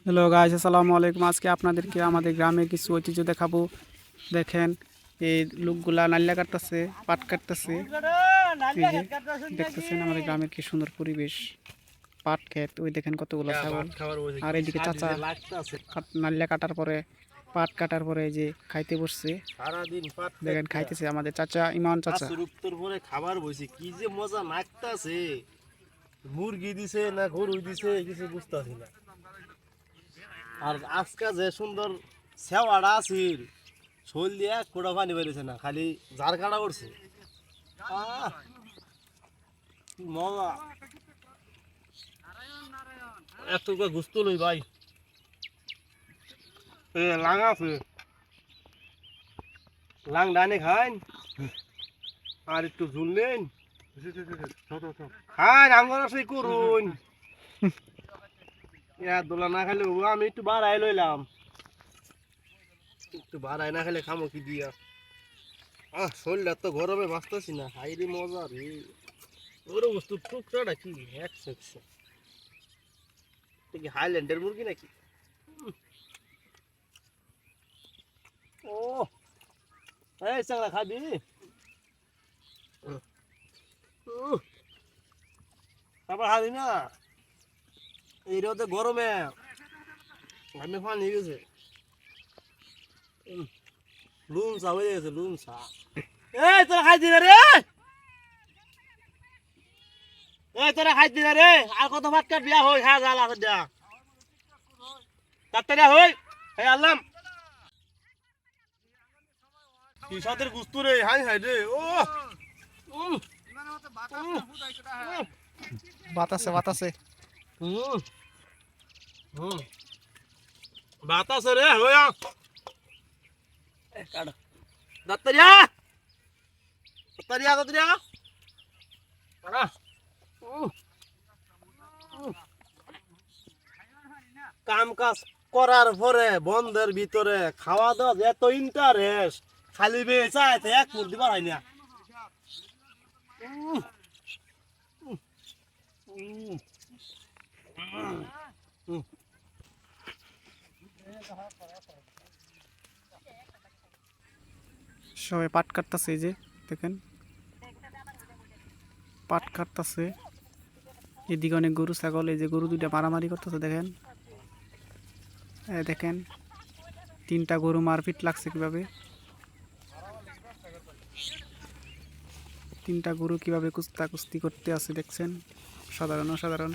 Hello guys, আসসালামু আলাইকুম। আজকে আপনাদেরকে আমাদের গ্রামের কিছু ঐতিহ্য দেখাবো। দেখেন, এই লোকগুলা নাল্লা কাটতেছে, পাট কাটতেছে। এই যে দেখতেছেন আমাদের গ্রামের কি সুন্দর পরিবেশ, পাট ক্ষেত। ওই দেখেন কতগুলো ছাগল। আর এইদিকে চাচা নাল্লা কাটার পরে, পাট কাটার পরে এই যে খাইতে বসছে। দেখেন খাইতেছে আমাদের চাচা, ইমান চাচা। পরে খাবার বইছে, কি যে মজা লাগতাছে। মুরগি দিছে না গরু দিছে কিছু বুঝতাছি না। আর আজকে যে সুন্দর সেওয়াটা আছিল, শোল দিয়ে কোড়া পানি বেরিয়েছে না, খালি জার কাটা করছে। কি মজা! এত গুস্ত লই ভাই, লাং আছে, লাং ডানে খাইন আর একটু ঝুললেন খাই আঙ্গর সেই করুন। দোলা না খাইলে আমি একটু বাড়াই লইলাম, একটু বাড়াই না খেলে খামো কি দিয়া। শরীরটা তো গরমে বাঁচতেছি না, হাইরে মজা রে। ওর বস্তু টুকটাটা কি একশো একশো, কি হাইল্যান্ডের মুরগি নাকি? ও এই চাংলা খাবি? তারপর খাবি না? এই রোদে গরমে আমি পানি গেছে, লুম চা হয়ে গেছে, লুম চা। এই তোরা খাইছি না রে, এই তোরা খাইছি না রে, আর কত ভাত কাট বিয়া হই খা জাল আছে দিয়া তাড়াতাড়ি হই। এই আল্লাম কি সাদের গুস্তু রে, হাই হাই রে। ও বাতাসে বাতাসে বাতাসে রে হইয়া কাট তাড়াতাড়ি তাড়াতাড়ি তাড়াতাড়ি আ কাম কাজ করার পরে বন্ধের ভিতরে খাওয়া দাওয়া এত ইন্টারেস্ট, খালি বেচাইতে এক মুর্দি বাড়াই না। সবাই পাট কাটতেছে। এই যে দেখেন পাট কাটতেছে। এদিকে অনেক গরু ছাগল, এই যে গরু দুইটা মারামারি করতেছে। দেখেন, দেখেন তিনটা গরু মারপিট লাগছে কিভাবে, তিনটা গরু কিভাবে কুস্তি করতে আছে দেখছেন, সাধারণ অসাধারণ।